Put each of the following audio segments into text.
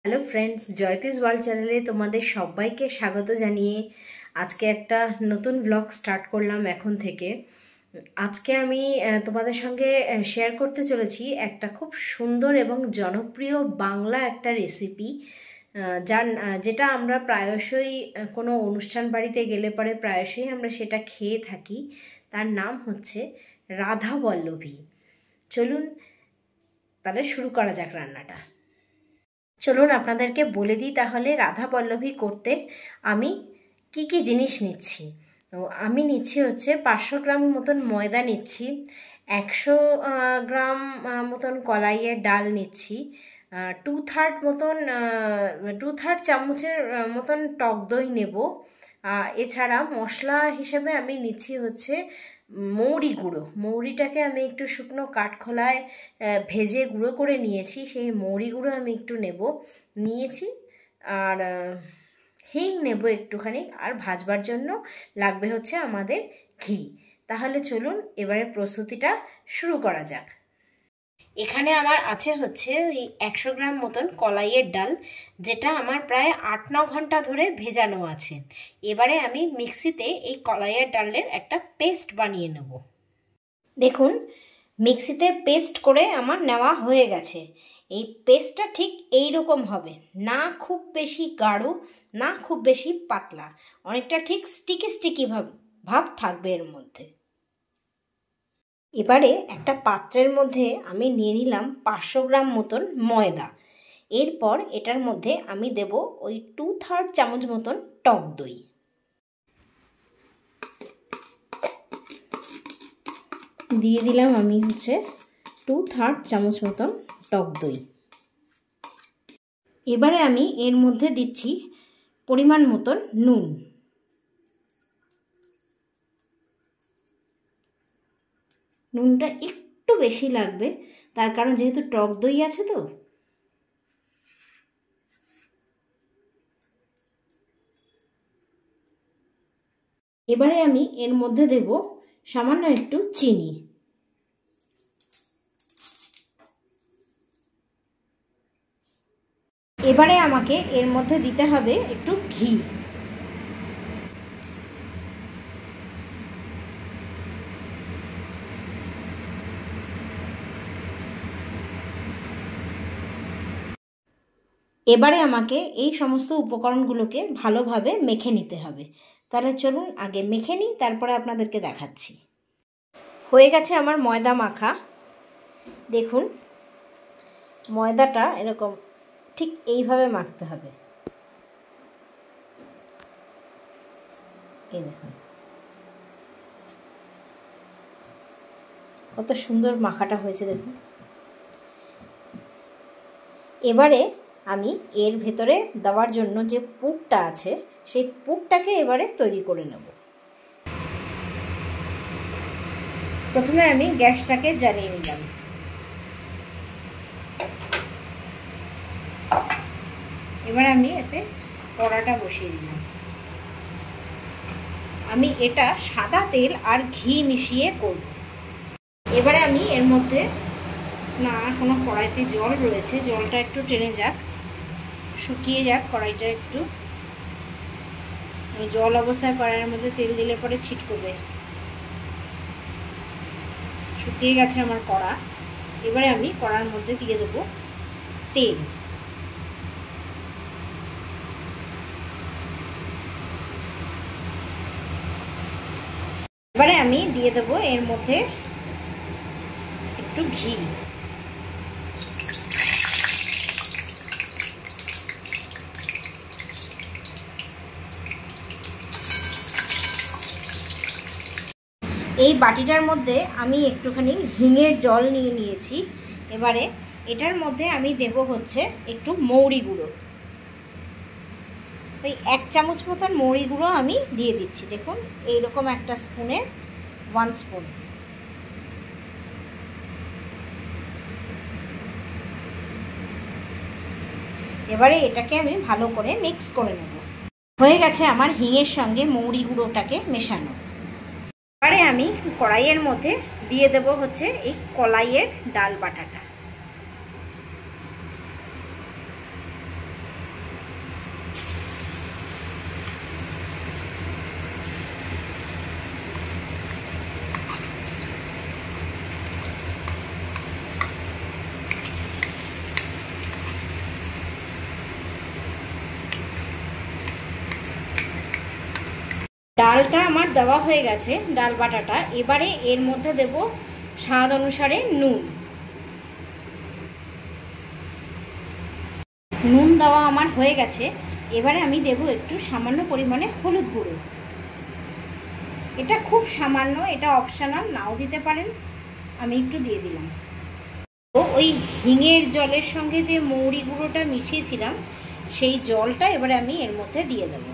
Hello friends, জয়তিস world চ্যানেলে তোমাদের সবাইকে স্বাগত জানিয়ে আজকে একটা নতুন ব্লগ স্টার্ট করলাম এখন থেকে। আজকে আমি তোমাদের সঙ্গে শেয়ার করতে চলেছি একটা খুব সুন্দর এবং জনপ্রিয় বাংলা একটা রেসিপি, যেটা আমরা প্রায়শই কোনো অনুষ্ঠান বাড়িতে গেলে পরে প্রায়শই আমরা সেটা খেয়ে থাকি। তার নাম হচ্ছে রাধা বল্লভী। চলুন তাহলে শুরু করা যাক রান্নাটা। চলুন আপনাদেরকে বলে দিই তাহলে রাধা বল্লভী করতে আমি কি কি জিনিস নিচ্ছি। তো আমি নিচ্ছি হচ্ছে 500 গ্রাম মতন ময়দা নিচ্ছি, 100 গ্রাম মতন কলাইয়ের ডাল নিচ্ছি, 2/3 চামচের মতন টক দই নেব। এছাড়া মশলা হিসেবে আমি নিচ্ছি হচ্ছে মৌরি গুঁড়ো। মৌরিটাকে আমি একটু শুকনো কাঠখোলায় ভেজে গুঁড়ো করে নিয়েছি, সেই মৌরি গুঁড়ো আমি একটু নিয়েছি। আর হিং নেব একটুখানি, আর ভাজবার জন্য লাগবে হচ্ছে আমাদের ঘি। তাহলে চলুন এবারে প্রস্তুতিটা শুরু করা যাক। এখানে আমার আছে হচ্ছে ওই 100 গ্রাম মতন কলাইয়ের ডাল, যেটা আমার প্রায় 8-9 ঘন্টা ধরে ভেজানো আছে। এবারে আমি মিক্সিতে এই কলাইয়ের ডালের একটা পেস্ট বানিয়ে নেব। দেখুন, মিক্সিতে পেস্ট করে আমার নেওয়া হয়ে গেছে। এই পেস্টটা ঠিক এই রকম হবে, না খুব বেশি গাঢ় না খুব বেশি পাতলা, অনেকটা ঠিক স্টিকি ভাব থাকবে এর মধ্যে। এবারে একটা পাত্রের মধ্যে আমি নিয়ে নিলাম 500 গ্রাম মতন ময়দা। এরপর এটার মধ্যে আমি দেব ওই 2/3 চামচ মতন টক দই। দিয়ে দিলাম আমি হচ্ছে 2/3 চামচ মতন টক দই। এবারে আমি এর মধ্যে দিচ্ছি পরিমাণ মতন নুন। নুনটা একটু বেশি লাগবে, তার কারণ যেহেতু টক দই আছে তো। এবারে আমি এর মধ্যে দেব সামান্য একটু চিনি। এবারে আমাকে এর মধ্যে দিতে হবে একটু ঘি। এবারে আমাকে এই সমস্ত উপকরণগুলোকে ভালোভাবে মেখে নিতে হবে। তাহলে চলুন আগে মেখে নিই, তারপরে আপনাদেরকে দেখাচ্ছি। হয়ে গেছে আমার ময়দা মাখা। দেখুন, ময়দাটা এরকম ঠিক এইভাবে মাখতে হবে। এই দেখুন কত সুন্দর মাখাটা হয়েছে, দেখুন। এবারে আমি এর ভেতরে দেওয়ার জন্য যে পুরটা আছে সেই পুরটাকে এবারে তৈরি করে নেব। প্রথমে আমি গ্যাসটাকে জ্বালিয়ে নিলাম। এবার আমি এতে কড়াটা বসিয়ে দিলাম। আমি এটা সাদা তেল আর ঘি মিশিয়ে করব। এবারে আমি এর মধ্যে, না এখনো কড়াইতে জল রয়েছে, জলটা একটু টেনে যাক, শুকিয়ে যাক কড়াইটা একটু। জল অবস্থায় কড়াইয়ের মধ্যে তেল দিলে পরে ছিটকবে। শুকিয়ে গেছে আমার কড়া। এবারে আমি কড়ার মধ্যে দিয়ে দেবো তেল। এবারে আমি দিয়ে দেবো এর মধ্যে একটু ঘি। এই বাটিটার মধ্যে আমি একটুখানি হিঙের জল নিয়ে নিয়েছি। এবারে এটার মধ্যে আমি দেব হচ্ছে একটু মৌরি গুঁড়ো। ওই 1 চামচ মতন মৌরি গুঁড়ো আমি দিয়ে দিচ্ছি। দেখুন, এইরকম একটা স্পুনের 1 স্পুন। এবারে এটাকে আমি ভালো করে মিক্স করে নেব। হয়ে গেছে আমার হিঙের সঙ্গে মৌরি গুঁড়োটাকে মেশানো। এবারে আমি কড়াইয়ের মধ্যে দিয়ে দেব হচ্ছে এই কলাইয়ের ডাল বাটাটা। ডালটা আমার দেওয়া হয়ে গেছে, ডাল বাটাটা। এবারে এর মধ্যে দেব স্বাদ অনুসারে নুন। নুন দেওয়া আমার হয়ে গেছে। এবারে আমি দেব একটু সামান্য পরিমাণে হলুদ গুঁড়ো। এটা খুব সামান্য, এটা অপশনাল, নাও দিতে পারেন, আমি একটু দিয়ে দিলাম। তো ওই হিঙের জলের সঙ্গে যে মৌরি গুঁড়োটা মিশিয়েছিলাম সেই জলটা এবারে আমি এর মধ্যে দিয়ে দেব।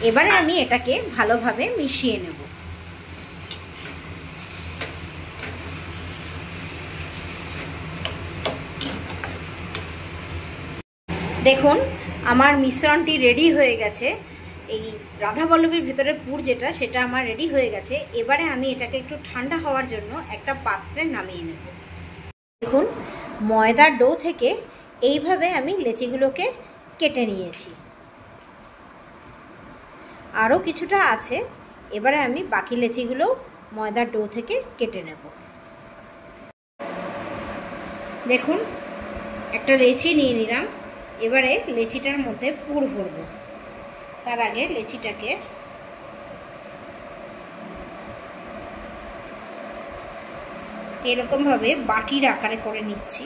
এবারে আমি এটাকে ভালোভাবে মিশিয়ে নেব। দেখুন আমার মিশ্রণটি রেডি হয়ে গেছে। এই রাধাবল্লভীর ভেতরের পুর যেটা, সেটা আমার রেডি হয়ে গেছে। এবারে আমি এটাকে একটু ঠান্ডা হওয়ার জন্য একটা পাত্রে নামিয়ে নেব। দেখুন ময়দার ডো থেকে এইভাবে আমি লেচিগুলোকে কেটে নিয়েছি, আরও কিছুটা আছে। এবারে আমি বাকি লেচিগুলো ময়দার ডো থেকে কেটে নেব। দেখুন একটা লেচি নিয়ে নিলাম। এবারে লেচিটার মধ্যে পুর ভরবো। তার আগে লেচিটাকে এরকমভাবে বাটির আকারে করে নিচ্ছি।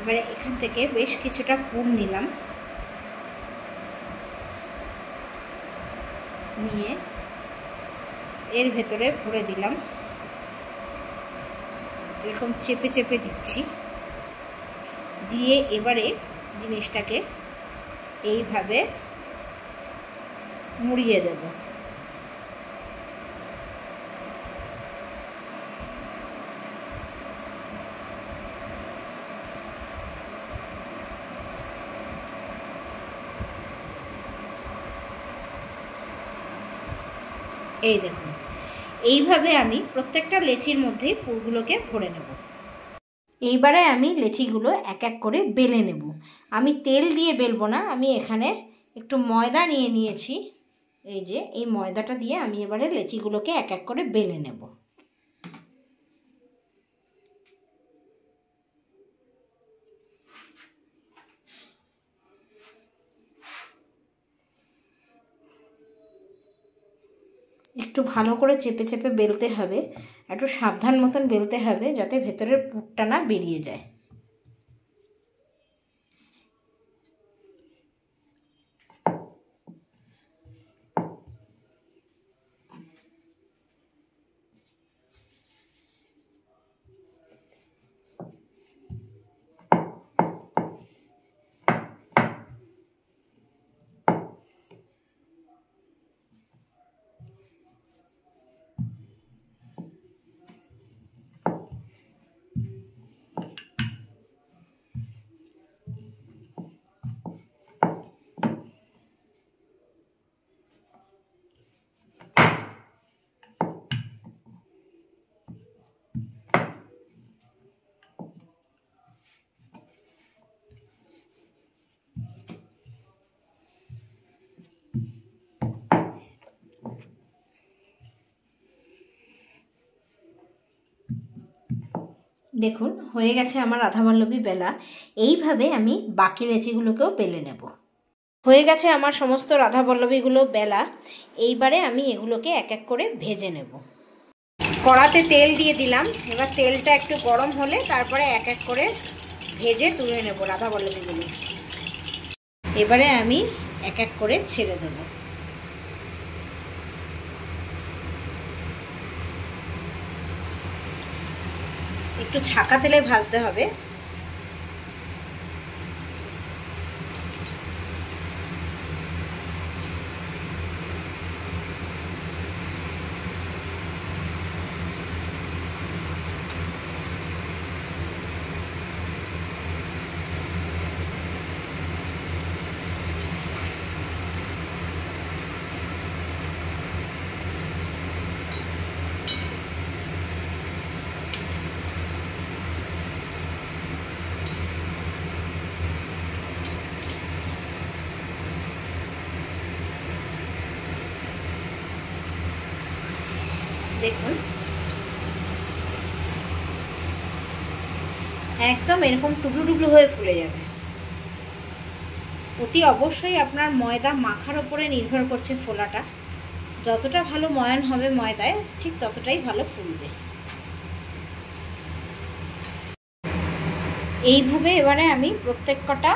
এবারে এখান থেকে বেশ কিছুটা পুর নিলাম, নিয়ে এর ভেতরে ভরে দিলাম। এরকম চেপে চেপে দিচ্ছি, দিয়ে এবারে জিনিসটাকে এইভাবে মুড়িয়ে দেব। এই দেখুন এইভাবে আমি প্রত্যেকটা লেচির মধ্যেই পুরগুলোকে ভরে নেব। এইবারে আমি লেচিগুলো এক এক করে বেলে নেব। আমি তেল দিয়ে বেলবো না, আমি এখানে একটু ময়দা নিয়ে নিয়েছি। এই যে এই ময়দাটা দিয়ে আমি এবারে লেচিগুলোকে এক এক করে বেলে নেব। একটু ভালো করে চেপে চেপে বেলতে হবে, একটু সাবধান মতন বেলতে হবে যাতে ভেতরের পুরটা না বেরিয়ে যায়। দেখুন হয়ে গেছে আমার রাধাবল্লভী বেলা। এইভাবে আমি বাকি লেচিগুলোকেও বেলে নেব। হয়ে গেছে আমার সমস্ত রাধাবল্লভীগুলো বেলা। এইবারে আমি এগুলোকে এক এক করে ভেজে নেব। কড়াতে তেল দিয়ে দিলাম। এবার তেলটা একটু গরম হলে তারপরে এক এক করে ভেজে তুলে নেব রাধাবল্লভীগুলো। এবারে আমি এক এক করে ছেড়ে দেবো। একটু ছাকা তেলে ভাজতে হবে। দেখুন একদম এরকম টুকরো টুকরো হয়ে ফুলে যাবে। অতি অবশ্যই আপনার ময়দা মাখার ওপরে নির্ভর করছে ফোলাটা। যতটা ভালো ময়ান হবে ময়দায় ঠিক ততটাই ভালো ফুলবে। এইভাবে এবারে আমি প্রত্যেক কটা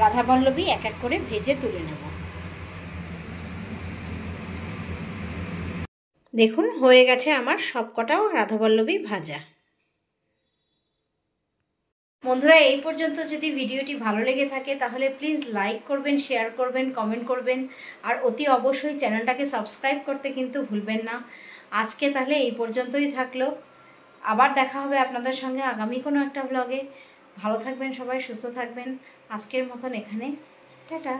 রাধাবল্লভী এক এক করে ভেজে তুলে নেব। দেখুন হয়ে গেছে আমার সব কটাও রাধাবল্লভী ভাজা। বন্ধুরা এই পর্যন্ত যদি ভিডিওটি ভালো লেগে থাকে তাহলে প্লিজ লাইক করবেন, শেয়ার করবেন, কমেন্ট করবেন আর অতি অবশ্যই চ্যানেলটাকে সাবস্ক্রাইব করতে কিন্তু ভুলবেন না। আজকে তাহলে এই পর্যন্তই থাকলো। আবার দেখা হবে আপনাদের সঙ্গে আগামী কোনো একটা ব্লগে। ভালো থাকবেন সবাই, সুস্থ থাকবেন। আজকের মতন এখানে টাটা।